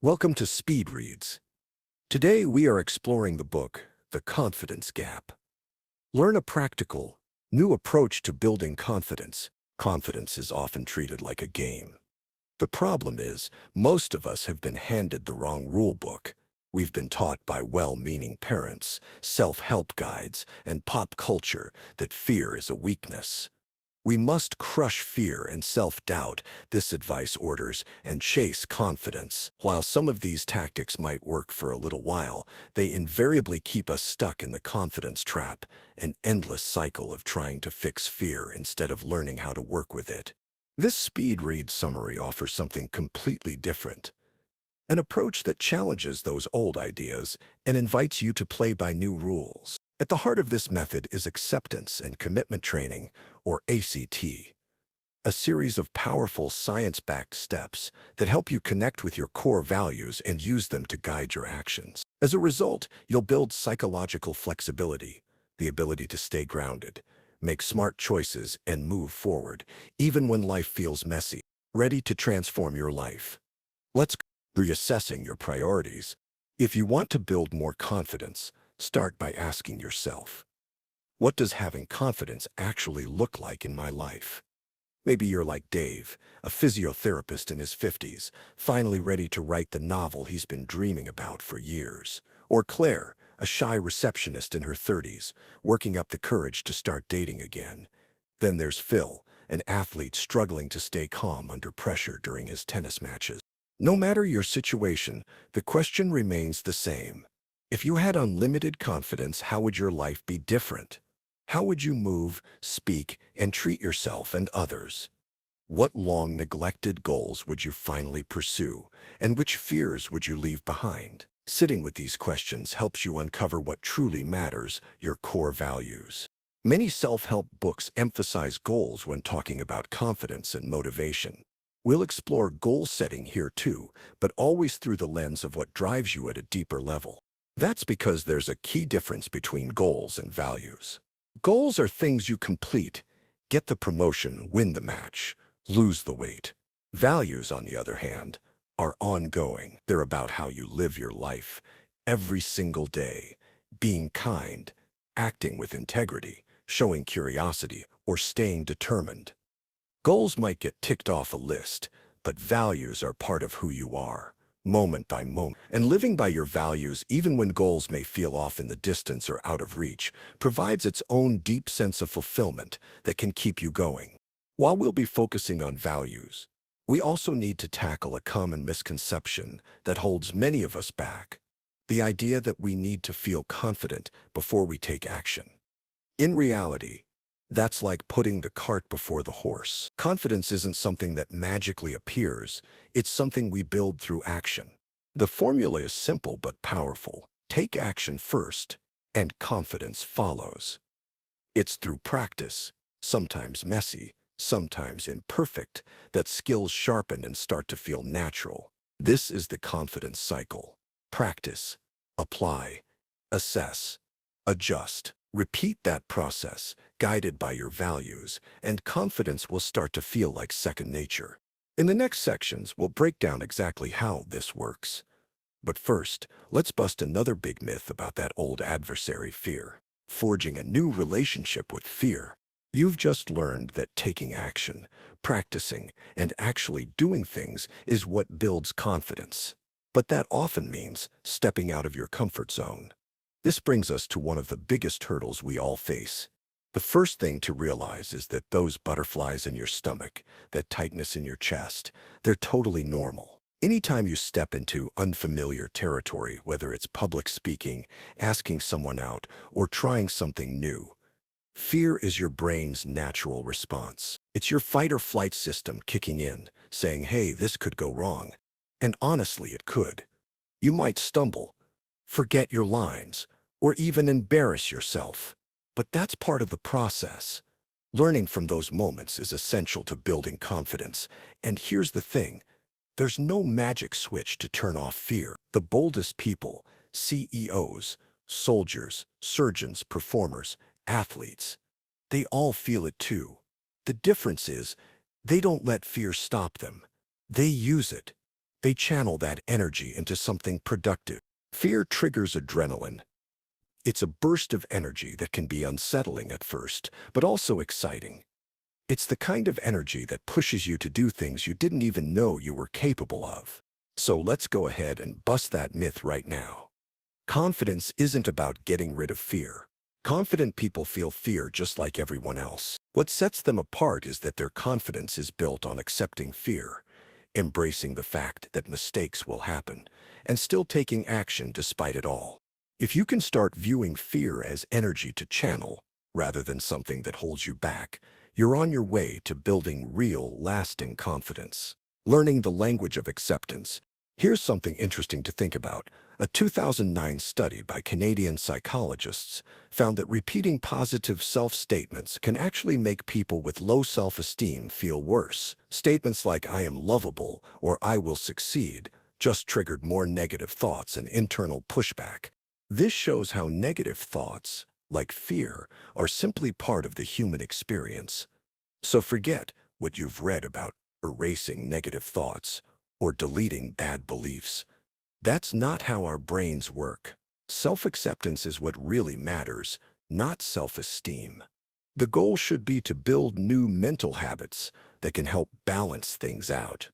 Welcome to Speed Reads. Today we are exploring the book, The Confidence Gap. Learn a practical, new approach to building confidence. Confidence is often treated like a game. The problem is, most of us have been handed the wrong rule book. We've been taught by well-meaning parents, self-help guides, and pop culture that fear is a weakness. We must crush fear and self-doubt, this advice orders, and chase confidence. While some of these tactics might work for a little while, they invariably keep us stuck in the confidence trap, an endless cycle of trying to fix fear instead of learning how to work with it. This speed read summary offers something completely different, an approach that challenges those old ideas and invites you to play by new rules. At the heart of this method is acceptance and commitment training, or ACT, a series of powerful science-backed steps that help you connect with your core values and use them to guide your actions. As a result, you'll build psychological flexibility, the ability to stay grounded, make smart choices, and move forward, even when life feels messy. Ready to transform your life? Let's go through reassessing your priorities. If you want to build more confidence, start by asking yourself, what does having confidence actually look like in my life? Maybe you're like Dave, a physiotherapist in his 50s, finally ready to write the novel he's been dreaming about for years. Or Claire, a shy receptionist in her 30s, working up the courage to start dating again. Then there's Phil, an athlete struggling to stay calm under pressure during his tennis matches. No matter your situation, the question remains the same. If you had unlimited confidence, how would your life be different? How would you move, speak, and treat yourself and others? What long-neglected goals would you finally pursue, and which fears would you leave behind? Sitting with these questions helps you uncover what truly matters, your core values. Many self-help books emphasize goals when talking about confidence and motivation. We'll explore goal setting here too, but always through the lens of what drives you at a deeper level. That's because there's a key difference between goals and values. Goals are things you complete, get the promotion, win the match, lose the weight. Values, on the other hand, are ongoing. They're about how you live your life every single day, being kind, acting with integrity, showing curiosity, or staying determined. Goals might get ticked off a list, but values are part of who you are, moment by moment. And living by your values, even when goals may feel off in the distance or out of reach, provides its own deep sense of fulfillment that can keep you going. While we'll be focusing on values, we also need to tackle a common misconception that holds many of us back: the idea that we need to feel confident before we take action. In reality, that's like putting the cart before the horse. Confidence isn't something that magically appears, it's something we build through action. The formula is simple but powerful. Take action first, and confidence follows. It's through practice, sometimes messy, sometimes imperfect, that skills sharpen and start to feel natural. This is the confidence cycle. Practice, apply, assess, adjust. Repeat that process, guided by your values, and confidence will start to feel like second nature. In the next sections, we'll break down exactly how this works. But first, let's bust another big myth about that old adversary, fear. Forging a new relationship with fear. You've just learned that taking action, practicing, and actually doing things is what builds confidence. But that often means stepping out of your comfort zone. This brings us to one of the biggest hurdles we all face. The first thing to realize is that those butterflies in your stomach, that tightness in your chest, they're totally normal. Anytime you step into unfamiliar territory, whether it's public speaking, asking someone out, or trying something new, fear is your brain's natural response. It's your fight or flight system kicking in, saying, hey, this could go wrong. And honestly, it could. You might stumble, forget your lines, or even embarrass yourself. But that's part of the process. Learning from those moments is essential to building confidence. And here's the thing, there's no magic switch to turn off fear. The boldest people, CEOs, soldiers, surgeons, performers, athletes, they all feel it too. The difference is, They don't let fear stop them. They use it. They channel that energy into something productive. Fear triggers adrenaline. It's a burst of energy that can be unsettling at first, but also exciting. It's the kind of energy that pushes you to do things you didn't even know you were capable of. So let's go ahead and bust that myth right now. Confidence isn't about getting rid of fear. Confident people feel fear just like everyone else. What sets them apart is that their confidence is built on accepting fear, embracing the fact that mistakes will happen, and still taking action despite it all. If you can start viewing fear as energy to channel, rather than something that holds you back, you're on your way to building real, lasting confidence. Learning the language of acceptance. Here's something interesting to think about. A 2009 study by Canadian psychologists found that repeating positive self-statements can actually make people with low self-esteem feel worse. Statements like "I am lovable" or "I will succeed" just triggered more negative thoughts and internal pushback. This shows how negative thoughts, like fear, are simply part of the human experience. So forget what you've read about erasing negative thoughts or deleting bad beliefs. That's not how our brains work. Self-acceptance is what really matters, not self-esteem. The goal should be to build new mental habits that can help balance things out.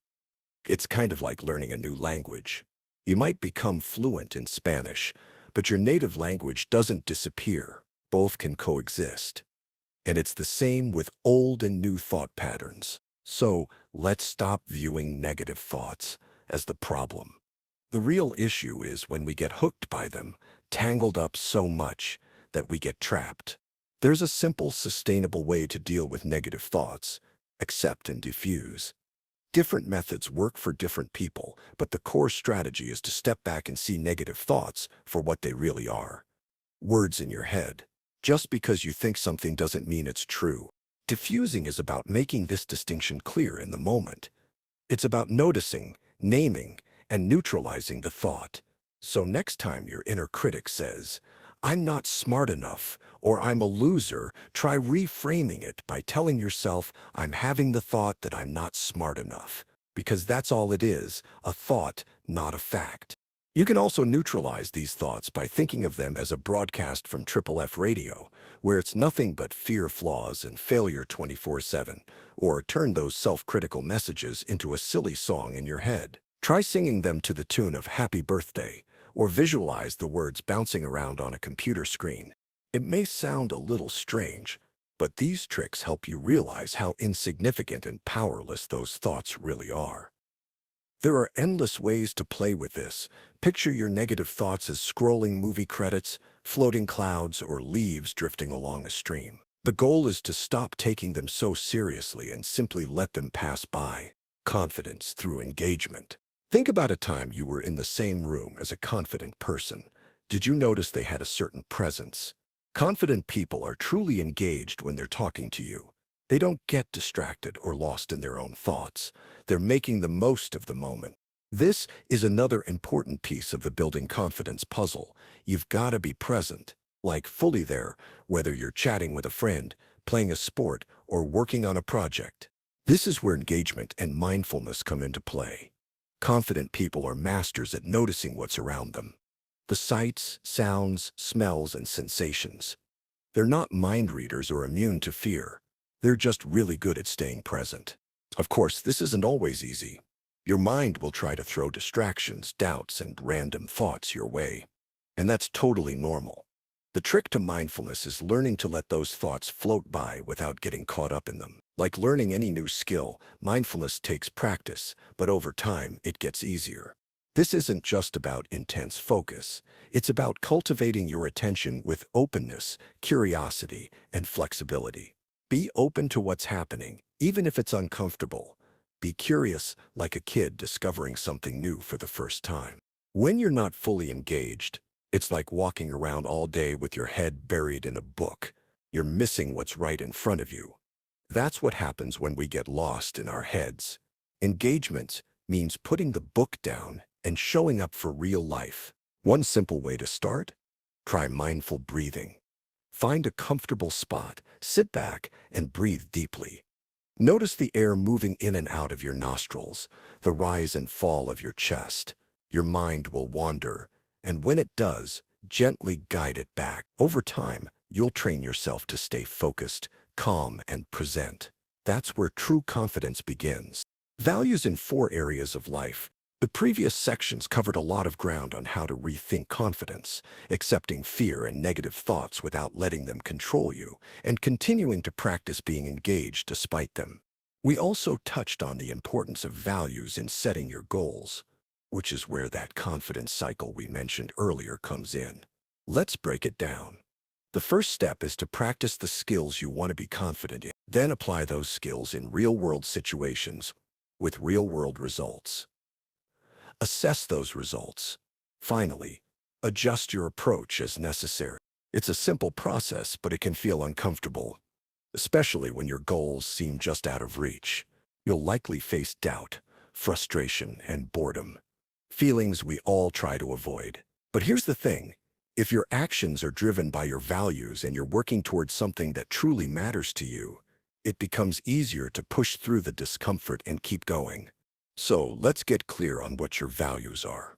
It's kind of like learning a new language. You might become fluent in Spanish, but your native language doesn't disappear. Both can coexist. And it's the same with old and new thought patterns. So let's stop viewing negative thoughts as the problem. The real issue is when we get hooked by them, tangled up so much that we get trapped. There's a simple, sustainable way to deal with negative thoughts: accept and diffuse. Different methods work for different people, but the core strategy is to step back and see negative thoughts for what they really are. Words in your head. Just because you think something doesn't mean it's true. Diffusing is about making this distinction clear in the moment. It's about noticing, naming, and neutralizing the thought. So next time your inner critic says, "I'm not smart enough," or "I'm a loser," try reframing it by telling yourself, "I'm having the thought that I'm not smart enough." Because that's all it is, a thought, not a fact. You can also neutralize these thoughts by thinking of them as a broadcast from Triple F radio, where it's nothing but fear, flaws, and failure 24/7, or turn those self-critical messages into a silly song in your head. Try singing them to the tune of "Happy Birthday," or visualize the words bouncing around on a computer screen. It may sound a little strange, but these tricks help you realize how insignificant and powerless those thoughts really are. There are endless ways to play with this. Picture your negative thoughts as scrolling movie credits, floating clouds, or leaves drifting along a stream. The goal is to stop taking them so seriously and simply let them pass by. Confidence through engagement. Think about a time you were in the same room as a confident person. Did you notice they had a certain presence? Confident people are truly engaged when they're talking to you. They don't get distracted or lost in their own thoughts. They're making the most of the moment. This is another important piece of the building confidence puzzle. You've got to be present, like fully there, whether you're chatting with a friend, playing a sport, or working on a project. This is where engagement and mindfulness come into play. Confident people are masters at noticing what's around them. The sights, sounds, smells, and sensations. They're not mind readers or immune to fear. They're just really good at staying present. Of course, this isn't always easy. Your mind will try to throw distractions, doubts, and random thoughts your way. And that's totally normal. The trick to mindfulness is learning to let those thoughts float by without getting caught up in them. Like learning any new skill, mindfulness takes practice, but over time, it gets easier. This isn't just about intense focus. It's about cultivating your attention with openness, curiosity, and flexibility. Be open to what's happening, even if it's uncomfortable. Be curious, like a kid discovering something new for the first time. When you're not fully engaged, it's like walking around all day with your head buried in a book. You're missing what's right in front of you. That's what happens when we get lost in our heads. Engagement means putting the book down and showing up for real life. One simple way to start? Try mindful breathing. Find a comfortable spot, sit back, and breathe deeply. Notice the air moving in and out of your nostrils, the rise and fall of your chest. Your mind will wander, and when it does, gently guide it back. Over time, you'll train yourself to stay focused, calm, and present. That's where true confidence begins. Values in 4 areas of life. The previous sections covered a lot of ground on how to rethink confidence, accepting fear and negative thoughts without letting them control you, and continuing to practice being engaged despite them. We also touched on the importance of values in setting your goals, which is where that confidence cycle we mentioned earlier comes in. Let's break it down. The first step is to practice the skills you want to be confident in. Then apply those skills in real-world situations with real-world results. Assess those results. Finally, adjust your approach as necessary. It's a simple process, but it can feel uncomfortable, especially when your goals seem just out of reach. You'll likely face doubt, frustration, and boredom, feelings we all try to avoid. But here's the thing. If your actions are driven by your values and you're working towards something that truly matters to you, it becomes easier to push through the discomfort and keep going. So let's get clear on what your values are.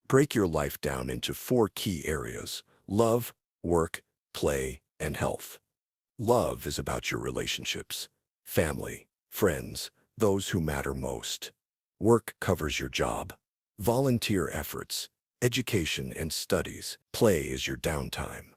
Break your life down into 4 key areas: love, work, play, and health. Love is about your relationships, family, friends, those who matter most. Work covers your job, volunteer efforts, education and studies. Play is your downtime,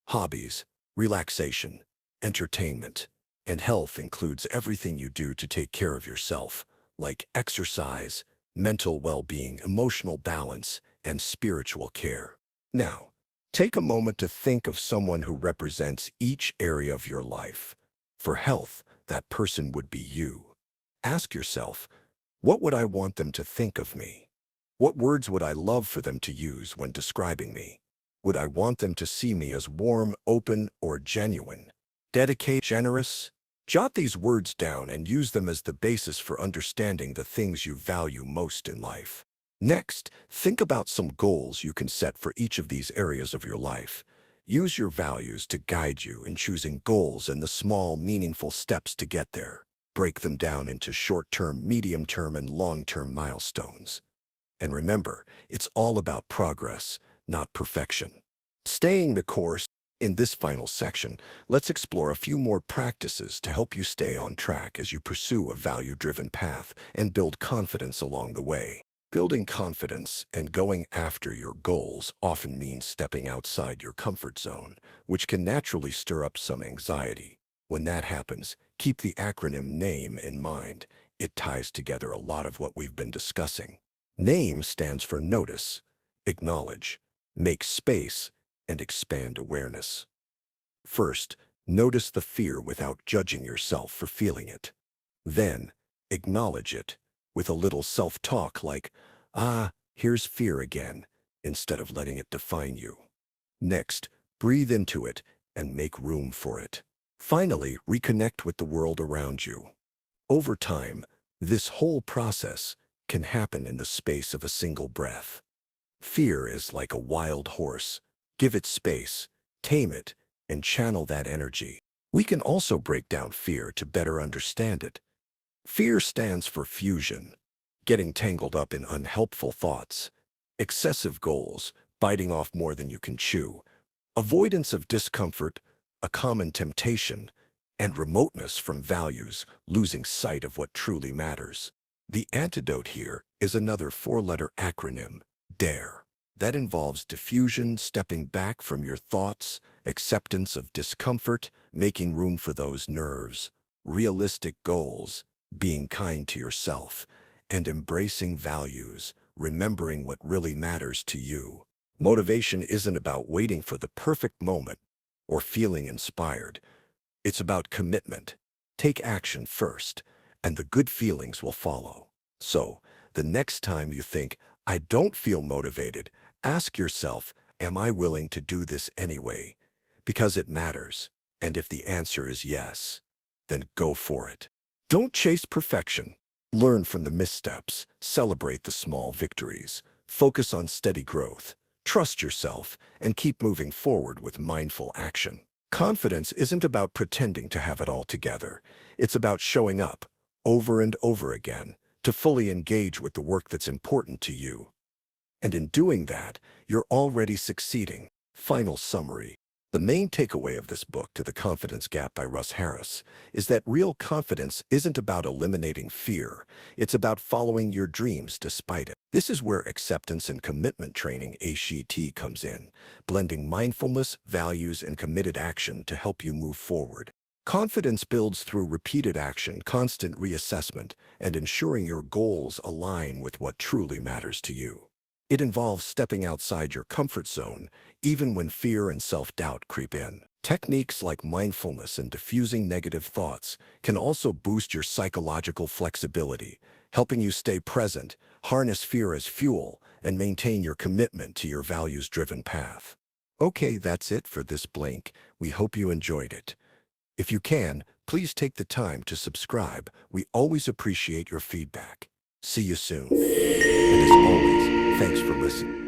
hobbies, relaxation, entertainment. And health includes everything you do to take care of yourself, like exercise, mental well-being, emotional balance, and spiritual care. Now, take a moment to think of someone who represents each area of your life. For health, that person would be you. Ask yourself, what would I want them to think of me? What words would I love for them to use when describing me? Would I want them to see me as warm, open, or genuine? Dedicated, generous? Jot these words down and use them as the basis for understanding the things you value most in life. Next, think about some goals you can set for each of these areas of your life. Use your values to guide you in choosing goals and the small, meaningful steps to get there. Break them down into short-term, medium-term, and long-term milestones. And remember, it's all about progress, not perfection. Staying the course. In this final section, let's explore a few more practices to help you stay on track as you pursue a value-driven path and build confidence along the way. Building confidence and going after your goals often means stepping outside your comfort zone, which can naturally stir up some anxiety. When that happens, keep the acronym NAME in mind. It ties together a lot of what we've been discussing. NAME stands for notice, acknowledge, make space, and expand awareness. First, notice the fear without judging yourself for feeling it. Then, acknowledge it with a little self-talk like, here's fear again, instead of letting it define you. Next, breathe into it and make room for it. Finally, reconnect with the world around you. Over time, this whole process can happen in the space of a single breath. Fear is like a wild horse. Give it space, tame it, and channel that energy. We can also break down fear to better understand it. Fear stands for fusion, getting tangled up in unhelpful thoughts, excessive goals, biting off more than you can chew, avoidance of discomfort, a common temptation, and remoteness from values, losing sight of what truly matters. The antidote here is another 4-letter acronym, DARE. That involves diffusion, stepping back from your thoughts, acceptance of discomfort, making room for those nerves, realistic goals, being kind to yourself, and embracing values, remembering what really matters to you. Motivation isn't about waiting for the perfect moment or feeling inspired. It's about commitment. Take action first, and the good feelings will follow. So, the next time you think, I don't feel motivated, ask yourself, am I willing to do this anyway? Because it matters. And if the answer is yes, then go for it. Don't chase perfection. Learn from the missteps. Celebrate the small victories. Focus on steady growth. Trust yourself and keep moving forward with mindful action. Confidence isn't about pretending to have it all together. It's about showing up, over and over again, to fully engage with the work that's important to you. And in doing that, you're already succeeding. Final summary. The main takeaway of this book, To the Confidence Gap by Russ Harris, is that real confidence isn't about eliminating fear. It's about following your dreams despite it. This is where acceptance and commitment training ACT comes in, blending mindfulness, values, and committed action to help you move forward. Confidence builds through repeated action, constant reassessment, and ensuring your goals align with what truly matters to you. It involves stepping outside your comfort zone, even when fear and self-doubt creep in. Techniques like mindfulness and diffusing negative thoughts can also boost your psychological flexibility, helping you stay present, harness fear as fuel, and maintain your commitment to your values-driven path. Okay, that's it for this blank. We hope you enjoyed it. If you can, please take the time to subscribe. We always appreciate your feedback. See you soon. And as always, thanks for listening.